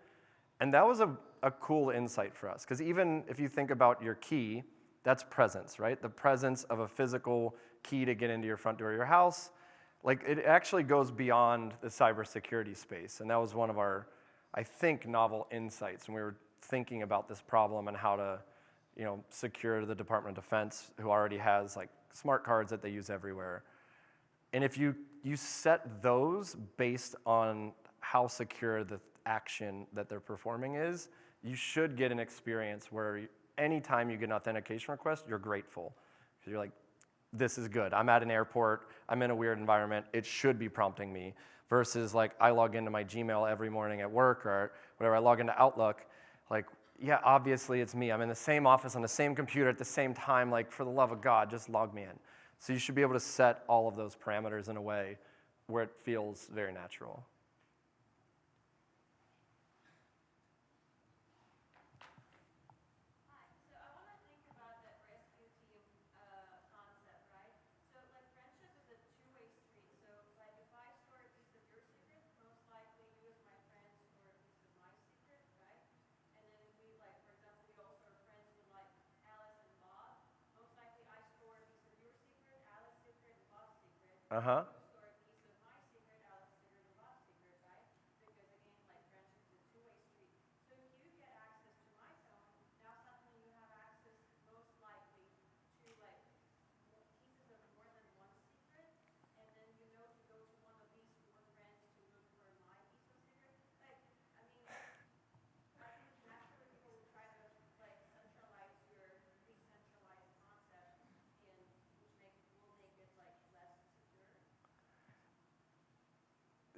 And that was a cool insight for us, because even if you think about your key, that's presence, right? The presence of a physical key to get into your front door of your house. Like, it actually goes beyond the cybersecurity space. And that was one of our, I think, novel insights when we were thinking about this problem and how to, secure the Department of Defense, who already has like smart cards that they use everywhere. And if you set those based on how secure the action that they're performing is, you should get an experience where anytime you get an authentication request, you're grateful. Because you're like, this is good. I'm at an airport. I'm in a weird environment. It should be prompting me. Versus like I log into my Gmail every morning at work or whatever. I log into Outlook. Like, yeah, obviously it's me. I'm in the same office on the same computer at the same time. Like, for the love of God, just log me in. So you should be able to set all of those parameters in a way where it feels very natural. Hi. So I want to think about the rescue team Uh-huh.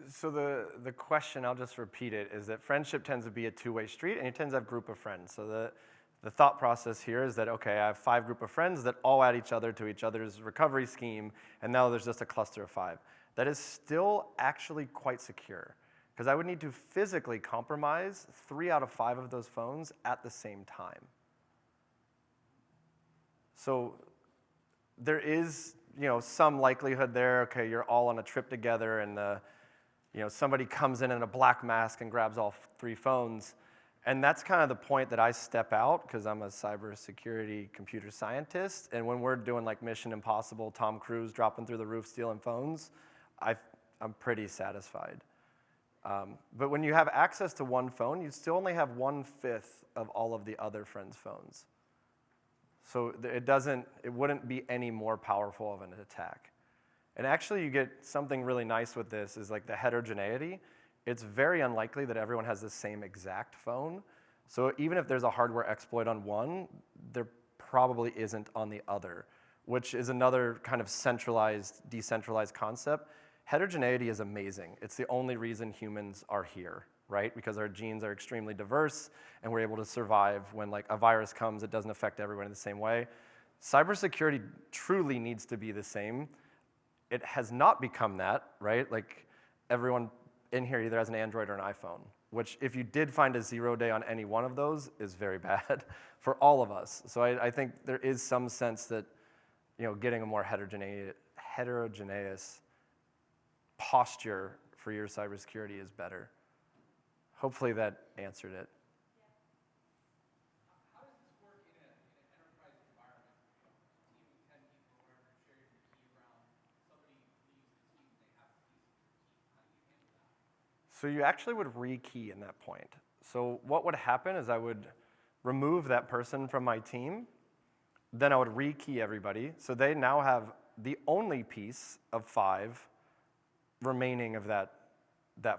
So the question, I'll just repeat it, is that friendship tends to be a two-way street, and you tend to have group of friends. So the thought process here is that, okay, I have 5 group of friends that all add each other to each other's recovery scheme, and now there's just a cluster of 5. That is still actually quite secure, because I would need to physically compromise 3 out of 5 of those phones at the same time. So there is, some likelihood there, okay, you're all on a trip together, and somebody comes in a black mask and grabs all 3 phones. And that's kind of the point that I step out, because I'm a cybersecurity computer scientist. And when we're doing like Mission Impossible, Tom Cruise dropping through the roof stealing phones, I'm pretty satisfied. But when you have access to one phone, you still only have 1/5 of all of the other friends' phones. So it wouldn't be any more powerful of an attack. And actually, you get something really nice with this is like the heterogeneity. It's very unlikely that everyone has the same exact phone. So even if there's a hardware exploit on one, there probably isn't on the other, which is another kind of centralized, decentralized concept. Heterogeneity is amazing. It's the only reason humans are here, right? Because our genes are extremely diverse, and we're able to survive when like a virus comes, it doesn't affect everyone in the same way. Cybersecurity truly needs to be the same. It has not become that, right? Like everyone in here either has an Android or an iPhone, which if you did find a 0 day on any one of those is very bad for all of us. So I think there is some sense that getting a more heterogeneous posture for your cybersecurity is better. Hopefully that answered it. How does this work in an enterprise environment? A team of 10 people or whatever share your key around. Somebody leaves the team, they have a piece of your key. How do you handle that? So you actually would rekey in that point. So what would happen is I would remove that person from my team, then I would rekey everybody. So they now have the only piece of 5 remaining of that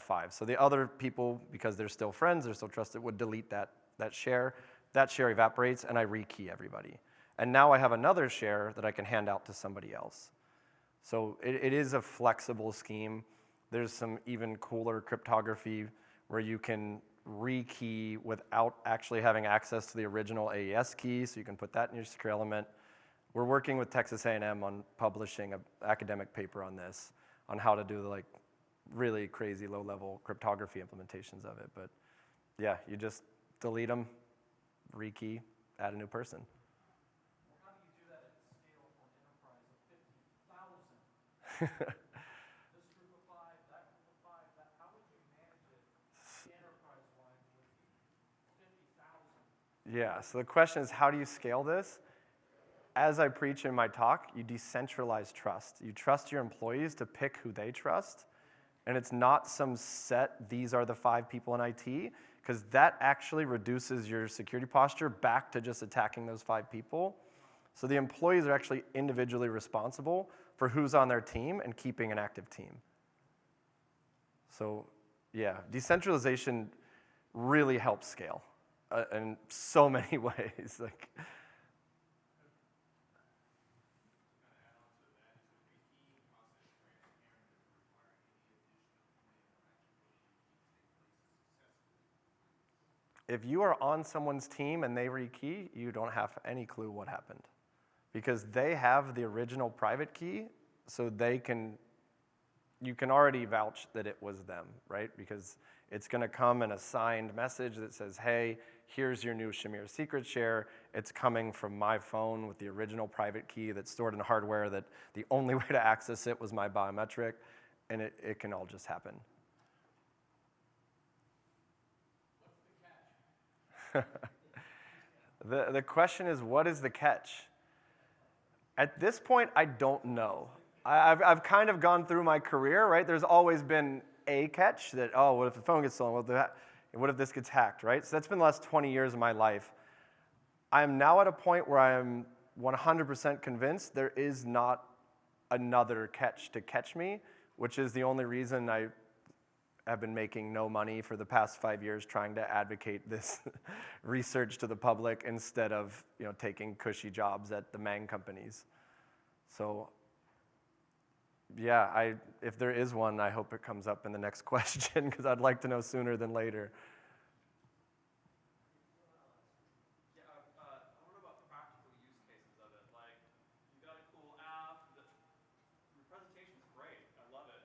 5. So the other people, because they're still friends, they're still trusted, would delete that share. That share evaporates, and I rekey everybody. And now I have another share that I can hand out to somebody else. So it is a flexible scheme. There's some even cooler cryptography where you can rekey without actually having access to the original AES key, so you can put that in your secure element. We're working with Texas A&M on publishing an academic paper on this, on how to do the really crazy low-level cryptography implementations of it. But yeah, you just delete them, rekey, add a new person. How do you do that at the scale for an enterprise of 50,000? This group of 5, that group of 5, how would you manage it enterprise-wide with 50,000? Yeah, so the question is, how do you scale this? As I preach in my talk, you decentralize trust. You trust your employees to pick who they trust, and it's not some set, these are the 5 people in IT, because that actually reduces your security posture back to just attacking those 5 people. So the employees are actually individually responsible for who's on their team and keeping an active team. So yeah, decentralization really helps scale in so many ways. If you are on someone's team and they rekey, you don't have any clue what happened. Because they have the original private key, so you can already vouch that it was them, right? Because it's gonna come in a signed message that says, hey, here's your new Shamir secret share. It's coming from my phone with the original private key that's stored in hardware that the only way to access it was my biometric, and it can all just happen. The question is, what is the catch? At this point, I don't know. I've kind of gone through my career, right? There's always been a catch that, oh, what if the phone gets stolen? What if this gets hacked, right? So that's been the last 20 years of my life. I am now at a point where I am 100% convinced there is not another catch to catch me, which is the only reason I have been making no money for the past 5 years trying to advocate this research to the public instead of taking cushy jobs at the Mang companies. So yeah, if there is one, I hope it comes up in the next question because I'd like to know sooner than later. Yeah, I want to know about practical use cases of it. Like, you got a cool app. Your presentation's great. I love it.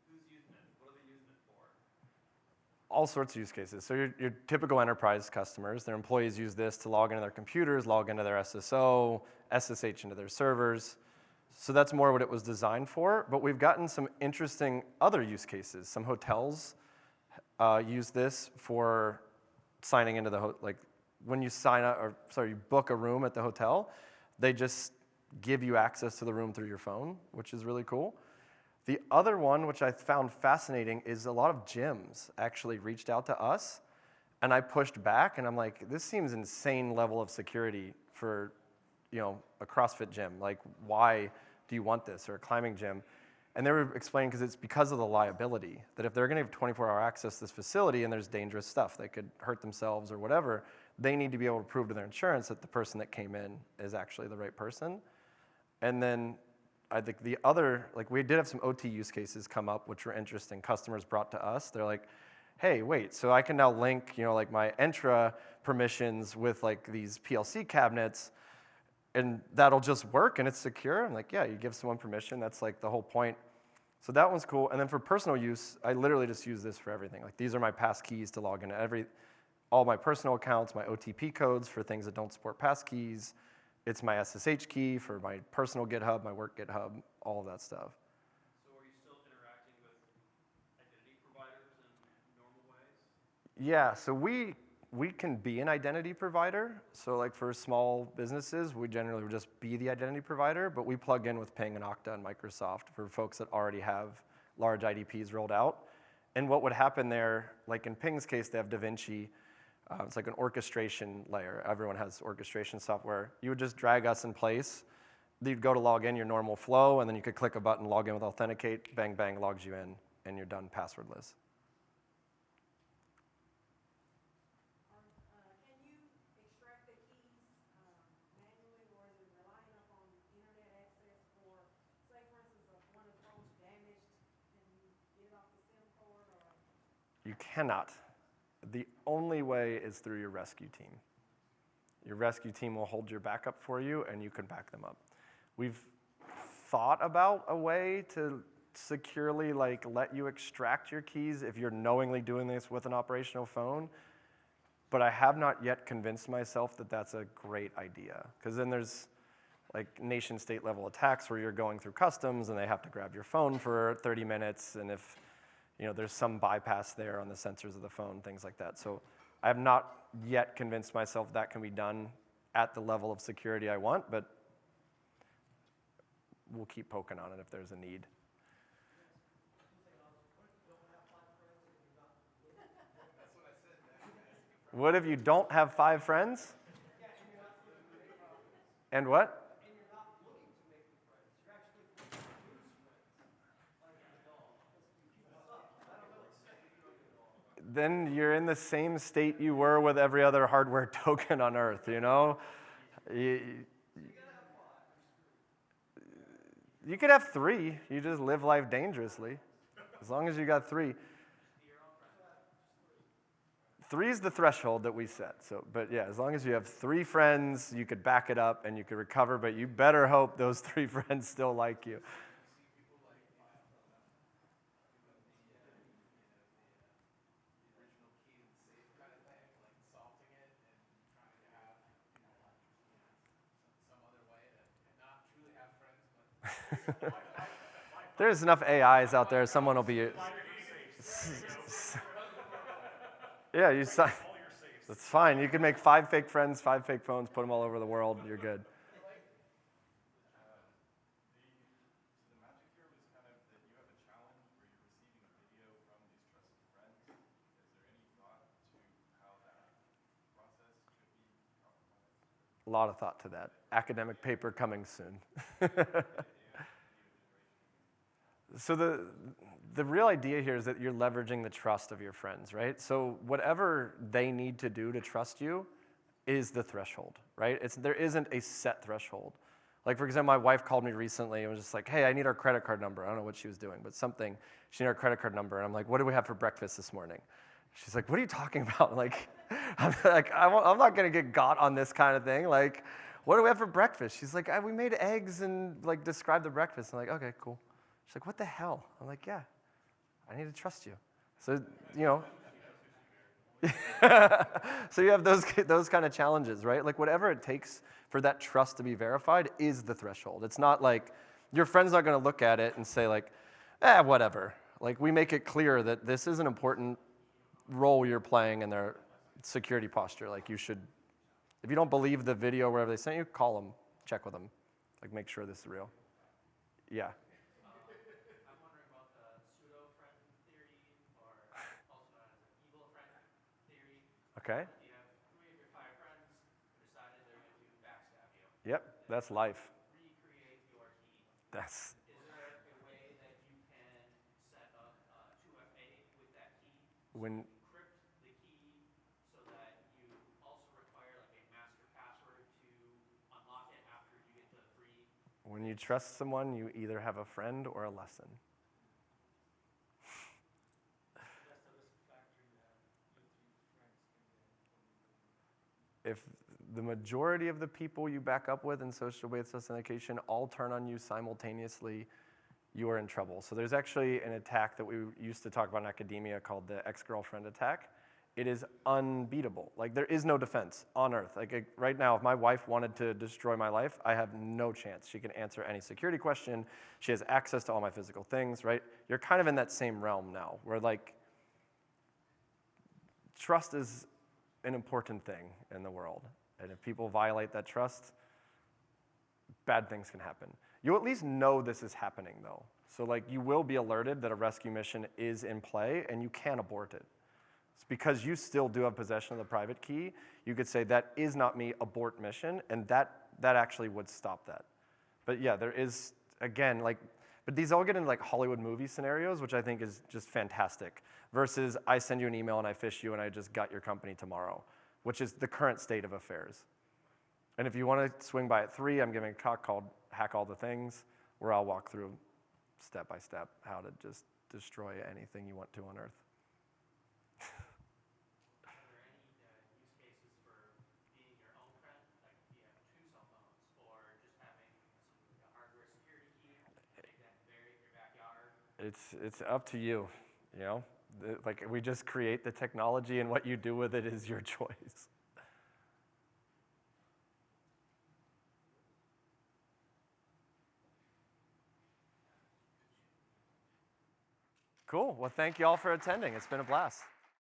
Who's using it? What are they using it for? All sorts of use cases. So your typical enterprise customers, their employees use this to log into their computers, log into their SSO, SSH into their servers. So that's more what it was designed for. But we've gotten some interesting other use cases. Some hotels use this for signing into the like when you sign up you book a room at the hotel, they just give you access to the room through your phone, which is really cool. The other one, which I found fascinating, is a lot of gyms actually reached out to us, and I pushed back, and I'm like, this seems insane level of security for, a CrossFit gym. Like, why do you want this, or a climbing gym? And they were explaining because it's because of the liability, that if they're going to have 24-hour access to this facility and there's dangerous stuff, they could hurt themselves or whatever, they need to be able to prove to their insurance that the person that came in is actually the right person. And then I think the other, we did have some OT use cases come up, which were interesting. Customers brought to us. They're like, hey, wait, so I can now link, my Entra permissions with these PLC cabinets, and that'll just work and it's secure. I'm like, yeah, you give someone permission. That's the whole point. So that one's cool. And then for personal use, I literally just use this for everything. These are my pass keys to log into all my personal accounts, my OTP codes for things that don't support pass keys. It's my SSH key for my personal GitHub, my work GitHub, all of that stuff. So are you still interacting with identity providers in normal ways? Yeah, so we can be an identity provider. So for small businesses, we generally would just be the identity provider, but we plug in with Ping and Okta and Microsoft for folks that already have large IDPs rolled out. And what would happen there, in Ping's case, they have DaVinci. It's like an orchestration layer. Everyone has orchestration software. You would just drag us in place. You'd go to log in your normal flow, and then you could click a button, log in with Authenticate, bang, bang, logs you in, and you're done passwordless. Can you extract the keys manually, or is it relying upon internet access? Or, say, for instance, if one of the phones damaged, can you get it off the SIM card? Or You cannot. The only way is through your rescue team. Your rescue team will hold your backup for you, and you can back them up. We've thought about a way to securely let you extract your keys if you're knowingly doing this with an operational phone, but I have not yet convinced myself that that's a great idea. Because then there's nation-state level attacks where you're going through customs and they have to grab your phone for 30 minutes, and if there's some bypass there on the sensors of the phone, things like that. So I have not yet convinced myself that can be done at the level of security I want, but we'll keep poking on it if there's a need. What if you don't have 5 friends? And what? Then you're in the same state you were with every other hardware token on Earth, You could have 3. You just live life dangerously. As long as you got 3. 3 is the threshold that we set. But yeah, as long as you have 3 friends, you could back it up and you could recover, but you better hope those 3 friends still like you. There's enough AIs out there. Someone will be. Yeah, you sign. That's fine. You can make 5 fake friends, 5 fake phones, put them all over the world. You're good. A lot of thought to that. Academic paper coming soon. So the real idea here is that you're leveraging the trust of your friends, right? So whatever they need to do to trust you is the threshold, right? There isn't a set threshold. Like, for example, my wife called me recently and was just like, hey, I need our credit card number. I don't know what she was doing, but something. She needed our credit card number. And I'm like, what do we have for breakfast this morning? She's like, what are you talking about? Like, I'm not going to get got on this kind of thing. Like, what do we have for breakfast? She's like, we made eggs and like described the breakfast. I'm like, okay, cool. She's like, what the hell? I'm like, yeah, I need to trust you. So, you know. So you have those kind of challenges, right? Like whatever it takes for that trust to be verified is the threshold. It's not like your friend's not going to look at it and say like, whatever. Like we make it clear that this is an important role you're playing in their security posture. Like you should, if you don't believe the video wherever they sent you, call them, check with them, like make sure this is real. Yeah. I'm wondering about the pseudo-friend theory, or also known as an evil friend theory. Okay. You have 3 of your 5 friends who decided they're going to backstab you. Yep, that's life. Recreate your key. That's, Is there a way that you can set up 2FA with that key? when, Encrypt the key so that you also require like a master password to unlock it after you get the 3. when you trust someone, you either have a friend or a lesson. That's the risk factor you have. Your 3 friends can then. If the majority of the people you back up with in social-based authentication all turn on you simultaneously, you are in trouble. So there's actually an attack that we used to talk about in academia called the ex-girlfriend attack. It is unbeatable. Like there is no defense on earth. Like right now, if my wife wanted to destroy my life, I have no chance. She can answer any security question. She has access to all my physical things, right? You're kind of in that same realm now where like trust is an important thing in the world. And if people violate that trust, bad things can happen. You at least know this is happening though. So like you will be alerted that a rescue mission is in play and you can abort it. It's because you still do have possession of the private key. You could say that is not me, abort mission, and that actually would stop that. But yeah, there is, again, like, but these all get into like Hollywood movie scenarios, which I think is just fantastic, versus I send you an email and I phish you and I just got your company tomorrow, which is the current state of affairs. And if you want to swing by at 3, I'm giving a talk called Hack All the Things, where I'll walk through step by step how to just destroy anything you want to on Earth. Are there any use cases for being your own friend? Like if you have 2 cell phones, or just having something like a hardware security key, make that buried in your backyard? It's up to you, you know? Like we just create the technology and what you do with it is your choice. Cool. Well, thank you all for attending. It's been a blast.